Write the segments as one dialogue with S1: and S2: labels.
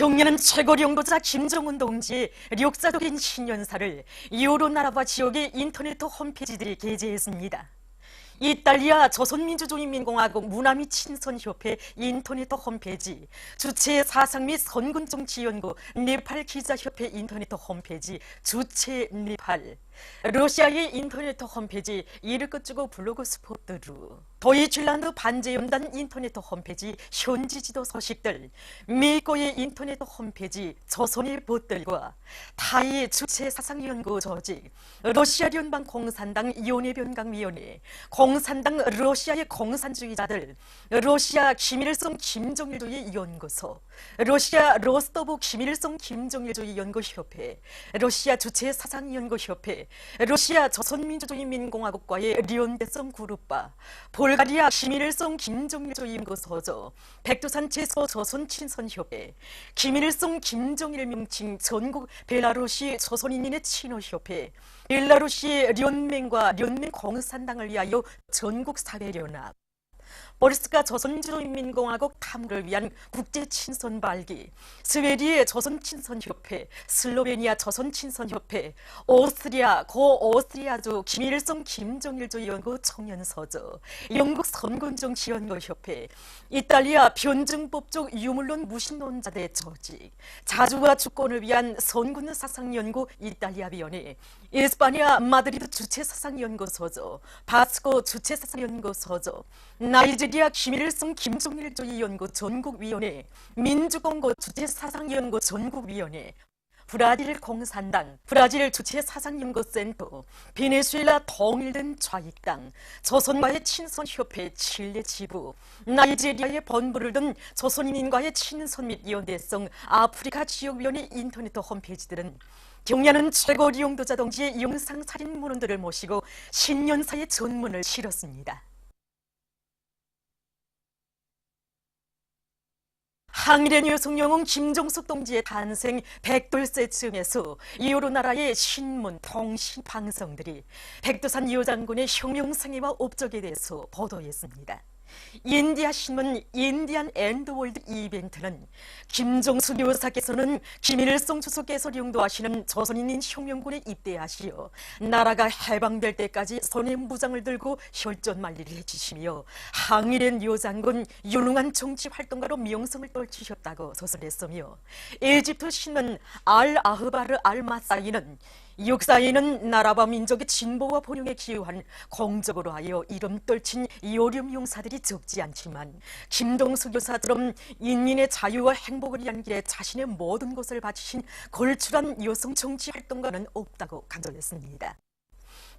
S1: 경례는 최고 영도자 김정은 동지의 역사적인 신년사를 여러 지역의 인터넷 홈페이지들이 게재했습니다. 이탈리아 조선민주주의인민공화국 문화및 친선협회 인터넷 홈페이지, 주체 사상 및 선군정치연구 네팔 기자협회 인터넷 홈페이지 주체 네팔, 러시아의 인터넷 홈페이지 이르크츠고 블로그 스포트루, 도이칠란드 반제연단 인터넷 홈페이지 현지 지도 소식들, 미국의 인터넷 홈페이지 조선의 벗들과 타이 주체 사상연구 조직, 러시아 연방 공산당 연예변강위원회, 공산당 러시아의 공산주의자들, 러시아 김일성 김정일주의 연구소, 러시아 로스토브 김일성 김정일주의 연구협회, 러시아 주체 사상연구협회, 러시아 조선민주주의인민공화국과의 련대성 그룹바, 불가리아 김일성 김정일주의 연구소죠, 백두산 제소 조선친선협회, 김일성 김정일 명칭 전국 벨라루시 조선인민의 친호협회, 벨라루시 연맹과 연맹 공산당을 위하여 전국사회연합, 보리스가 조선민주주의인민공화국 탐구를 위한 국제친선발기, 스웨디의 조선친선협회, 슬로베니아 조선친선협회, 오스트리아 오스트리아주 김일성 김정일주의 연구 청년서적, 영국 선군정치연구협회, 이탈리아 변증법적 유물론 무신론자대 조직, 자주와 주권을 위한 선군 사상연구 이탈리아위원회, 이스파니아 마드리드 주체사상연구소죠, 바스코 주체사상연구소죠, 나이지리아 김일성 김정일주의 연구 전국위원회, 민주공고 주체사상연구 전국위원회, 브라질 공산당, 브라질 주체사상연구센터, 베네수엘라 통일된 좌익당, 조선과의 친선협회 칠레 지부, 나이지리아의 본부를 둔 조선인민과의 친선 및 연대성 아프리카 지역위원회 인터넷 홈페이지들은 경례는 최고 영도자 동지의 영상살인 문헌들을 모시고 신년사의 전문을 실었습니다. 항일의 여성영웅 김종숙 동지의 탄생 100돌세 즈음에서 여러 나라의 신문, 통신, 방송들이 백두산 여장군의 혁명생애와 업적에 대해서 보도했습니다. 인디아 신문 인디안 엔드월드 이벤트는 김종숙 여사께서는 김일성 주석께서 영도하시는 조선인민 혁명군에 입대하시어 나라가 해방될 때까지 손에 무장을 들고 혈전만리를 해주시며 항일의 여장군 유능한 정치활동가로 명성을 떨치셨다고 소설했으며, 에집트 신문 알 아흐바르 알 마사이는 역사에는 나라와 민족의 진보와 번영에 기여한 공적으로 하여 이름 떨친 요령 용사들이 적지 않지만 김종숙 여사처럼 인민의 자유와 행복을 위한 길에 자신의 모든 것을 바치신 걸출한 여성 정치 활동가는 없다고 강조했습니다.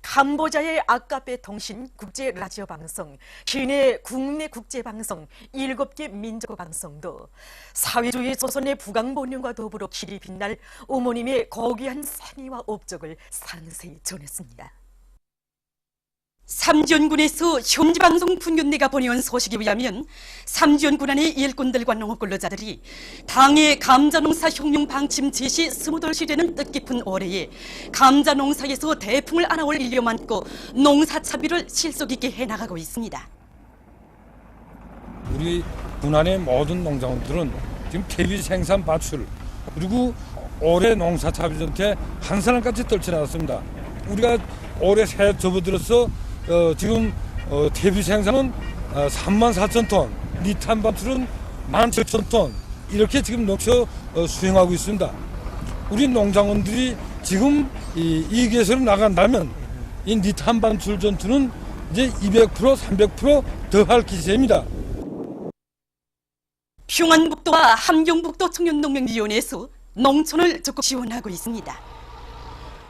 S1: 캄보자의 아까페 통신 국제 라디오 방송, 기내 국내 국제 방송 7개 민족 방송도 사회주의 조선의 부강 번영과 더불어 길이 빛날 어머님의 고귀한 생애와 업적을 상세히 전했습니다. 삼지연군에서 현지방송 분견내가 보내온 소식에 의하면 삼지연군 안의 일꾼들과 농업근로자들이 당의 감자농사 혁명 방침 제시 20돌시되는 뜻깊은 올해에 감자농사에서 대풍을 안아올 일념 안고 농사차비를 실속 있게 해나가고 있습니다.
S2: 우리 군안의 모든 농장원들은 지금 대비 생산 바출 그리고 올해 농사차비 전체 한 사람까지 떨지 않았습니다. 우리가 올해 새해 접어들어서 지금 대비 생산은 34,000톤, 니탄 반출은 17,000톤 이렇게 지금 넘쳐 수행하고 있습니다. 우리 농장원들이 지금 이 계획으로 나간다면 이 니탄 반출 전투는 이제 200%, 300% 더 할 기세입니다.
S1: 평안북도와 함경북도 청년농명위원회에서 농촌을 적극 지원하고 있습니다.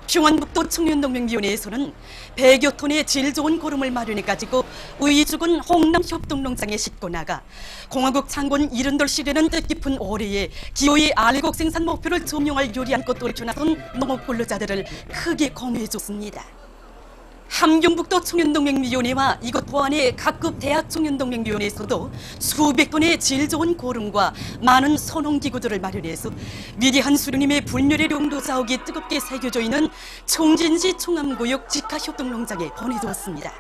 S1: 평안북도 청년농명위원회에서는 100여 톤의 질 좋은 고름을 마련해가지고 의죽은 홍남 협동농장에 싣고 나가 공화국 창건 70돌시되는 뜻깊은 올해에 기호의 알곡 생산 목표를 점령할 요리한 것 떨쳐나선 농업근로자들을 크게 공유해줬습니다. 함경북도 청년동맹위원회와 이곳 보안의 각급 대학 청년동맹위원회에서도 수백 톤의 질 좋은 고름과 많은 소농기구들을 마련해서 위대한 수령님의 불멸의 용도 자욱이 뜨겁게 새겨져 있는 총진시 총암구역 직하협동농장에 보내두었습니다.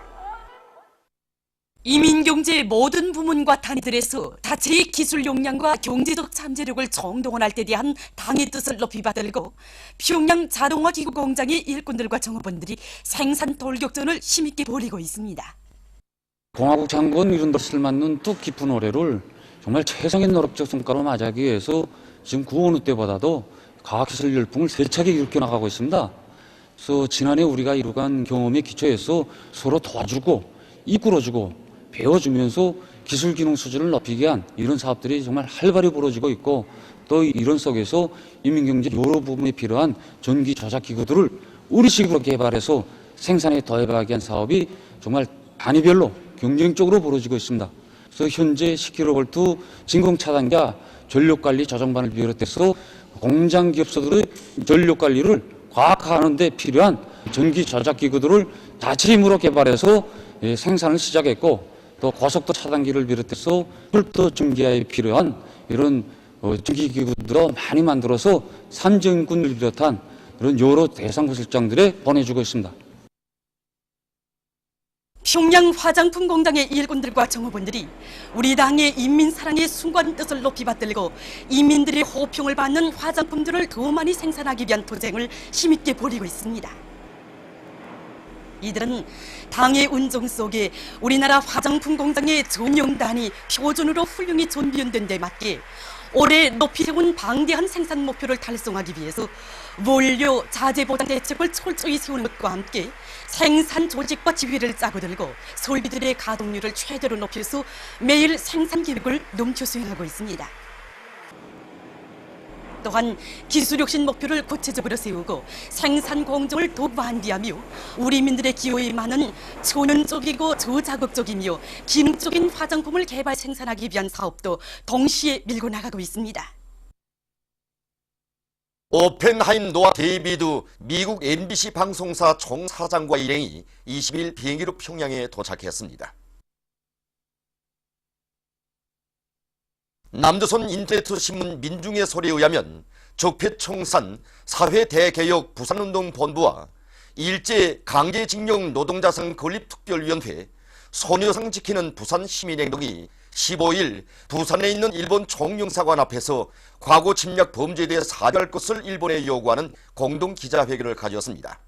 S1: 이민경제의 모든 부문과 단위들에서 다체의 기술 역량과 경제적 잠재력을 정동원할 때 대한 당의 뜻을 높이 받들고 평양 자동화 기구 공장의 일꾼들과 정업원들이 생산 돌격전을 힘있게 벌이고 있습니다.
S3: 공화국 장군 이런 것을 맞는 뜻깊은 올해를 정말 최상의 노력적 성과로 맞이하기 위해서 지금 그 어느 때보다도 과학기술 열풍을 세차게 일으켜 나가고 있습니다. 그래서 지난해 우리가 이루간 경험에 기초해서 서로 도와주고 이끌어주고 배워주면서 기술 기능 수준을 높이기 위한 이런 사업들이 정말 활발히 벌어지고 있고, 또 이런 속에서 인민경제 여러 부분에 필요한 전기 조작 기구들을 우리식으로 개발해서 생산에 더해가기 위한 사업이 정말 단위별로 경쟁적으로 벌어지고 있습니다. 그래서 현재 10kV 진공 차단기와 전력관리 조정반을 비롯해서 공장 기업소들의 전력관리를 과학화하는 데 필요한 전기 조작 기구들을 자체 힘으로 개발해서 생산을 시작했고, 또 고속도 차단기를 비롯해서 혈도 전기화에 필요한 이런 전기기구들을 많이 만들어서 산전군을 비롯한 이런 여러 대상 부설장들에 보내주고 있습니다.
S1: 평양 화장품 공장의 일꾼들과 정업원들이 우리 당의 인민사랑의 순간 뜻을 높이 받들고 인민들의 호평을 받는 화장품들을 더 많이 생산하기 위한 도쟁을 힘있게 벌이고 있습니다. 이들은 당의 운정 속에 우리나라 화장품 공장의 전용단이 표준으로 훌륭히 준비된 데 맞게 올해 높이 세운 방대한 생산 목표를 달성하기 위해서 원료 자재 보장 대책을 철저히 세우는 것과 함께 생산 조직과 지휘를 짜고 들고 설비들의 가동률을 최대로 높여서 매일 생산 계획을 넘쳐 수행하고 있습니다. 또한 기술혁신 목표를 구체적으로 세우고 생산 공정을 더욱 완비하며 우리민들의 기호에 많은 초년적이고 저자극적이며 기능적인 화장품을 개발 생산하기 위한 사업도 동시에 밀고 나가고 있습니다.
S4: 오펜하임노와 데이비드 미국 MBC 방송사 총사장과 일행이 20일 비행기로 평양에 도착했습니다. 남조선 인터넷 신문 민중의 소리에 의하면 적폐청산 사회대개혁 부산운동본부와 일제 강제징용 노동자상 건립특별위원회 소녀상 지키는 부산시민행동이 15일 부산에 있는 일본 총영사관 앞에서 과거 침략 범죄에 대해 사죄할 것을 일본에 요구하는 공동 기자회견을 가졌습니다.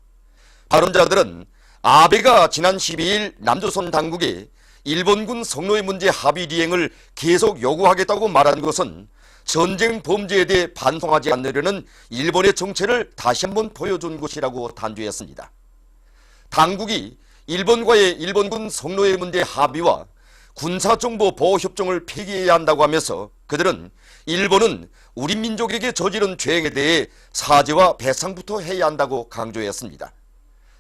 S4: 발언자들은 아베가 지난 12일 남조선 당국에 일본군 성노예 문제 합의 이행을 계속 요구하겠다고 말한 것은 전쟁 범죄에 대해 반성하지 않으려는 일본의 정체를 다시 한번 보여준 것이라고 단죄했습니다. 당국이 일본과의 일본군 성노예 문제 합의와 군사정보보호협정을 폐기해야 한다고 하면서 그들은 일본은 우리 민족에게 저지른 죄행에 대해 사죄와 배상부터 해야 한다고 강조했습니다.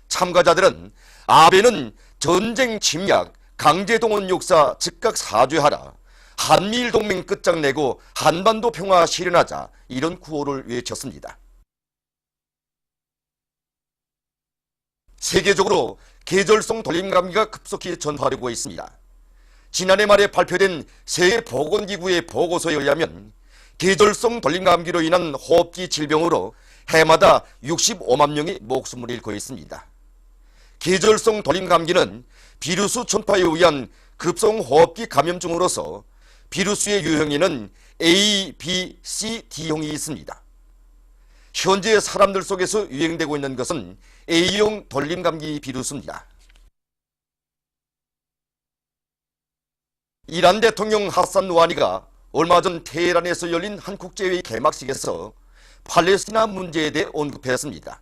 S4: 참가자들은 아베는 전쟁 침략 강제동원 역사 즉각 사죄하라, 한미일 동맹 끝장내고 한반도 평화 실현하자, 이런 구호를 외쳤습니다. 세계적으로 계절성 돌림감기가 급속히 전파되고 있습니다. 지난해 말에 발표된 세계보건기구의 보고서에 의하면 계절성 돌림감기로 인한 호흡기 질병으로 해마다 65만 명이 목숨을 잃고 있습니다. 계절성 돌림감기는 비루스 전파에 의한 급성호흡기 감염증으로서 비루스의 유형에는 A, B, C, D형이 있습니다. 현재 사람들 속에서 유행되고 있는 것은 A형 돌림감기 비루스입니다. 이란 대통령 하산 루하니가 얼마 전 테헤란에서 열린 한 국제회의 개막식에서 팔레스티나 문제에 대해 언급했습니다.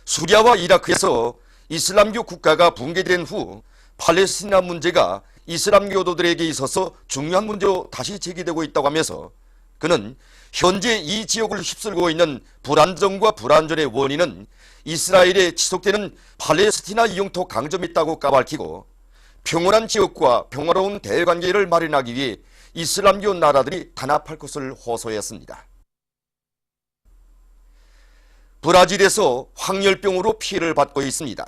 S4: 수리아와 이라크에서 이슬람교 국가가 붕괴된 후 팔레스티나 문제가 이슬람교도들에게 있어서 중요한 문제로 다시 제기되고 있다고 하면서 그는 현재 이 지역을 휩쓸고 있는 불안정과 불안전의 원인은 이스라엘에 지속되는 팔레스티나 영토 강점이 있다고 까발키고 평온한 지역과 평화로운 대외관계를 마련하기 위해 이슬람교 나라들이 단합할 것을 호소했습니다. 브라질에서 황열병으로 피해를 받고 있습니다.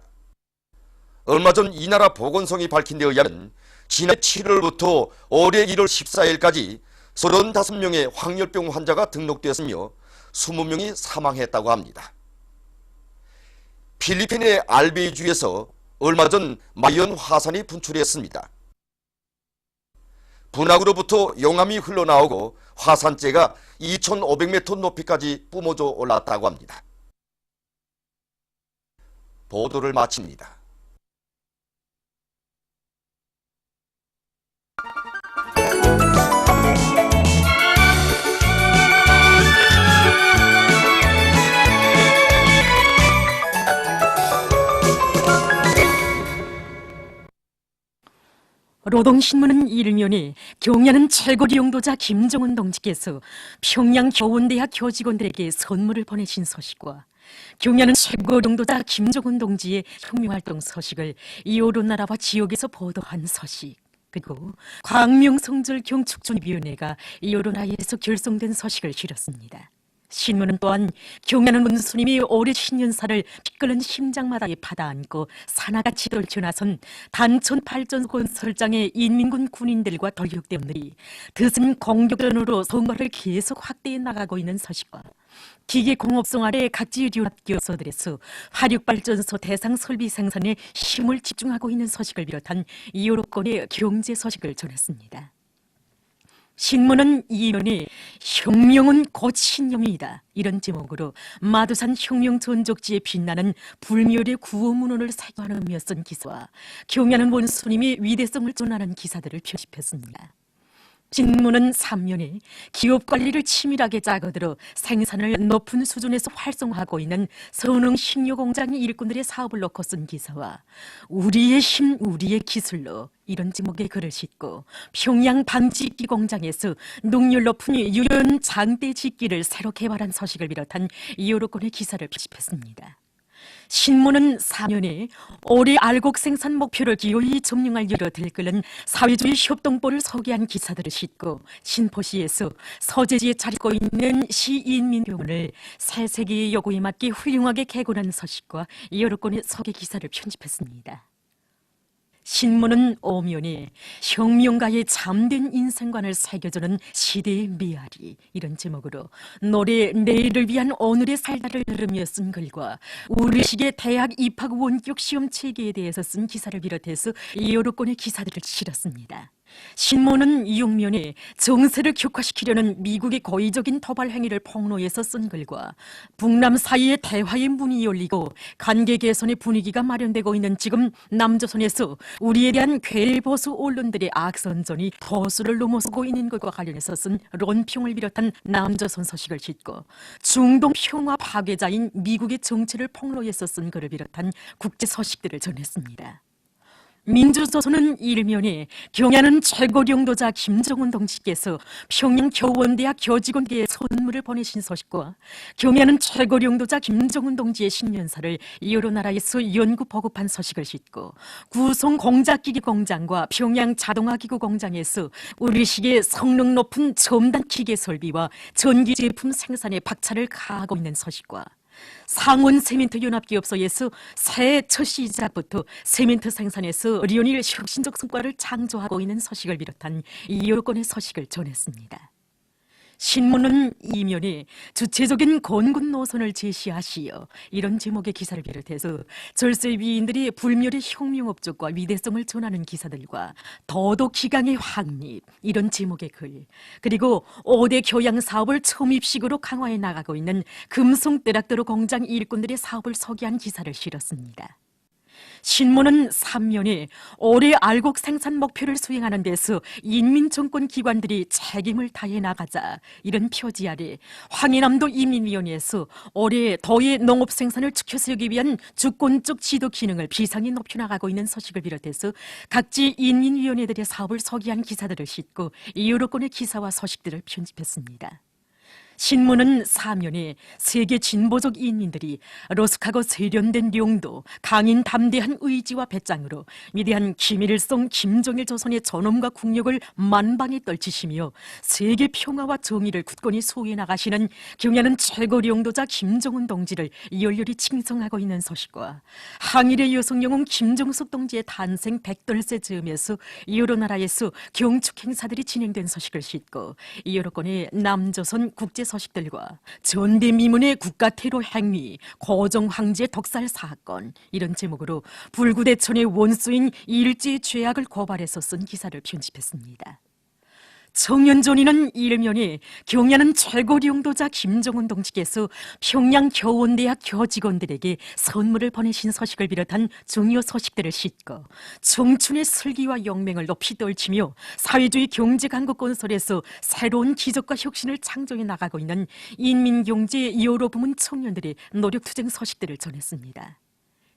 S4: 얼마 전 이 나라 보건성이 밝힌 데 의하면 지난 7월부터 올해 1월 14일까지 35명의 황열병 환자가 등록되었으며 20명이 사망했다고 합니다. 필리핀의 알베이주에서 얼마 전 마이언 화산이 분출했습니다. 분화구로부터 용암이 흘러나오고 화산재가 2,500m 높이까지 뿜어져 올랐다고 합니다. 보도를 마칩니다.
S1: 노동신문은 일면에 경야는 최고리 용도자 김정은 동지께서 평양 교원대학 교직원들에게 선물을 보내신 소식과 경야는 최고리 용도자 김정은 동지의 혁명활동 소식을 이오르나라와 지역에서 보도한 소식, 그리고 광명성절 경축준비위원회가 이오르나라에서 결성된 소식을 실었습니다. 신문은 또한 경야는 문수님이 올해 신년사를 피 끓는 심장마다에 받아안고 사나같이 떨쳐나선 단촌 발전 건설장의 인민군 군인들과 돌격대원들이 드슨 공격전으로 선거를 계속 확대해 나가고 있는 소식과 기계공업성 아래 각지 류합교소들에서 화력발전소 대상 설비 생산에 힘을 집중하고 있는 소식을 비롯한 여러건의 경제 소식을 전했습니다. 신문은 이면에 혁명은 곧 신념이다, 이런 제목으로 마두산 혁명 전적지에 빛나는 불멸의 구호문헌을 사용하는 의미어 쓴 기사와 경야는 원수님의 위대성을 전하는 기사들을 표집했습니다. 신문은 3면에 기업 관리를 치밀하게 짜거들어 생산을 높은 수준에서 활성화하고 있는 선흥 식료공장 일꾼들의 사업을 놓고 쓴 기사와 우리의 힘, 우리의 기술로, 이런 제목의 글을 싣고 평양 방직기 공장에서 능률 높은 유연 장대 직기를 새로 개발한 소식을 비롯한 여러 건의 기사를 표집했습니다. 신문은 4면에 올해 알곡 생산 목표를 기어이 점령할 여러 들끓는 사회주의 협동보를 소개한 기사들을 싣고 신포시에서 서재지에 차리고 있는 시인민병원을 새 세계의 요구에 맞게 훌륭하게 개관한 소식과 여러 건의 소개 기사를 편집했습니다. 신문은 5면에 혁명가의 잠든 인생관을 새겨주는 시대의 메아리, 이런 제목으로 노래 내일을 위한 오늘의 살다를 들으며 쓴 글과 우리식의 대학 입학 원격 시험 체계에 대해서 쓴 기사를 비롯해서 여러 건의 기사들을 실었습니다. 신문은 6면에 정세를 격화시키려는 미국의 고의적인 도발 행위를 폭로해서 쓴 글과 북남 사이에 대화의 문이 열리고 관계 개선의 분위기가 마련되고 있는 지금 남조선에서 우리에 대한 괴보수 언론들의 악선전이 도수를 넘어서고 있는 것과 관련해서 쓴 론평을 비롯한 남조선 소식을 싣고 중동 평화 파괴자인 미국의 정체를 폭로해서 쓴 글을 비롯한 국제 소식들을 전했습니다. 민주조선은 일면에 경야는 최고리 용도자 김정은 동지께서 평양 교원대학 교직원들에게 선물을 보내신 소식과 경야는 최고리 용도자 김정은 동지의 신년사를 여러 나라에서 연구 보급한 소식을 싣고 구성 공작기기 공장과 평양 자동화기구 공장에서 우리식의 성능 높은 첨단 기계 설비와 전기 제품 생산에 박차를 가하고 있는 소식과 상원 세멘트 연합기업소에서 새해 첫 시작부터 세멘트 생산에서 리온일 혁신적 성과를 창조하고 있는 소식을 비롯한 여러 건의 소식을 전했습니다. 신문은 이면에 주체적인 건군 노선을 제시하시어, 이런 제목의 기사를 비롯해서 절세 위인들이 불멸의 혁명업적과 위대성을 전하는 기사들과 더독 기강의 확립, 이런 제목의 글, 그리고 5대 교양 사업을 초입식으로 강화해 나가고 있는 금속 떼락도로 공장 일꾼들의 사업을 소개한 기사를 실었습니다. 신문은 3면에 올해 알곡 생산 목표를 수행하는 데서 인민정권 기관들이 책임을 다해 나가자, 이런 표지 아래 황해남도 인민위원회에서 올해 도의 농업 생산을 축소하기 위한 주권적 지도 기능을 비상히 높여나가고 있는 소식을 비롯해서 각지 인민위원회들의 사업을 소개한 기사들을 싣고 여러 건의 기사와 소식들을 편집했습니다. 신문은 4면에 세계 진보적 인민들이 러스크하고 세련된 용도, 강인 담대한 의지와 배짱으로 위대한 김일성, 김정일 조선의 전엄과 국력을 만방에 떨치시며 세계 평화와 정의를 굳건히 수호해 나가시는 경야는 최고리 용도자 김정은 동지를 열렬히 칭송하고 있는 소식과 항일의 여성 영웅 김정숙 동지의 탄생 100돌세 즈음에서 여러 나라에서 경축 행사들이 진행된 소식을 싣고 여러 건의 남조선 국제 소식들과 전대미문의 국가 테러 행위, 고종 황제 독살 사건, 이런 제목으로 불구대천의 원수인 일제의 죄악을 고발해서 쓴 기사를 편집했습니다. 청년존이는 일면에 경야는 최고 용도자 김정은 동지께서 평양 교원대학 교직원들에게 선물을 보내신 소식을 비롯한 중요 소식들을 싣고 청춘의 슬기와 영맹을 높이 떨치며 사회주의 경제강국 건설에서 새로운 기적과 혁신을 창조해 나가고 있는 인민경제 여러 부문 청년들의 노력투쟁 소식들을 전했습니다.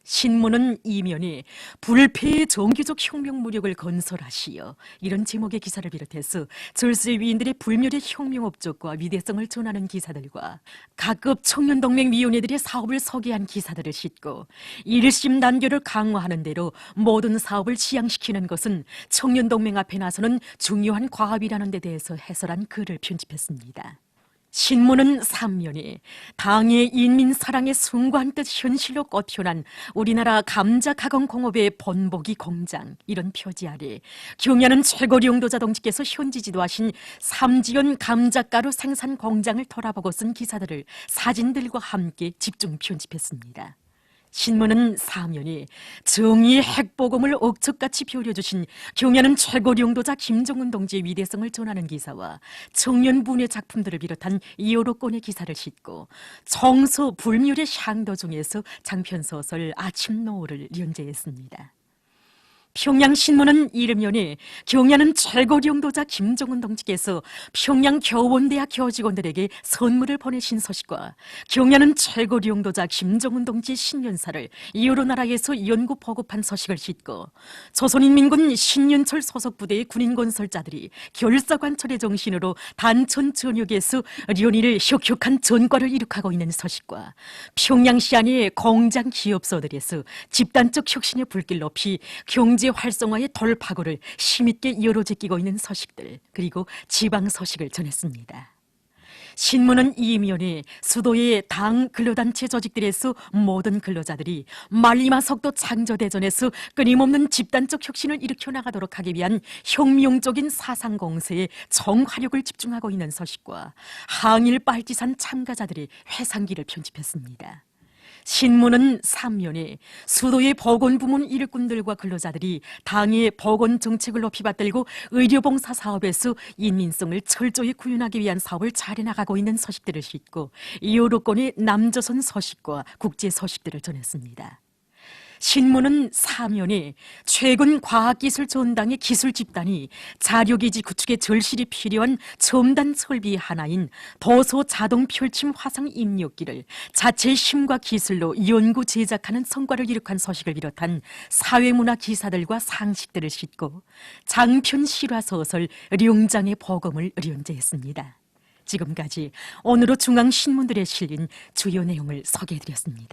S1: 신문은 이면에 불패의 정규적 혁명 무력을 건설하시어 이런 제목의 기사를 비롯해서 절수의 위인들의 불멸의 혁명 업적과 위대성을 전하는 기사들과 각급 청년동맹위원회들의 사업을 소개한 기사들을 싣고 일심 단결을 강화하는 대로 모든 사업을 시행시키는 것은 청년동맹 앞에 나서는 중요한 과업이라는 데 대해서 해설한 글을 편집했습니다. 신문은 3면에 당의 인민사랑의 숭고한 뜻 현실로 꽃피어난 우리나라 감자가공공업의 본보기 공장 이런 표지 아래 경야는 최고 용도자 동지께서 현지 지도하신 삼지연 감자가루 생산 공장을 돌아보고 쓴 기사들을 사진들과 함께 집중 편집했습니다. 신문은 4면에 정의의 핵보검을 억척같이 벼려주신 경야는 최고 용도자 김정은 동지의 위대성을 전하는 기사와 청년분의 작품들을 비롯한 여러 건의 기사를 싣고 청소 불멸의 향도 중에서 장편소설 아침 노을을 연재했습니다. 평양신문은 이름연에 경야는 최고 용도자 김정은 동지께서 평양 교원대학 교직원들에게 선물을 보내신 소식과 경야는 최고 용도자 김정은 동지의 신년사를 여러 나라에서 연구 보급한 소식을 싣고 조선인민군 신년철 소속 부대의 군인 건설자들이 결사관철의 정신으로 단천 전역에서 연일을 혁혁한 전과를 이룩하고 있는 소식과 평양시 안의 공장 기업소들에서 집단적 혁신의 불길 높이 경제 활성화의 돌파구를 힘있게 이어로제끼고 있는 소식들 그리고 지방 소식을 전했습니다. 신문은 이면에 수도의 당 근로단체 조직들에서 모든 근로자들이 말리마 속도 창조대전에서 끊임없는 집단적 혁신을 일으켜 나가도록 하기 위한 혁명적인 사상공세에 정화력을 집중하고 있는 소식과 항일 빨치산 참가자들의 회상기를 편집했습니다. 신문은 3면에 수도의 보건부문 일꾼들과 근로자들이 당의 보건정책을 높이 받들고 의료봉사 사업에서 인민성을 철저히 구현하기 위한 사업을 잘해나가고 있는 소식들을 싣고 여러 건의 남조선 소식과 국제 소식들을 전했습니다. 신문은 4면에 최근 과학기술 전당의 기술 집단이 자료기지 구축에 절실히 필요한 첨단 설비 하나인 도소 자동 펼침 화상 입력기를 자체의 힘과 기술로 연구 제작하는 성과를 이룩한 소식을 비롯한 사회문화 기사들과 상식들을 싣고 장편 실화 소설 룡장의 보검을 연재했습니다. 지금까지 오늘의 중앙신문들에 실린 주요 내용을 소개해드렸습니다.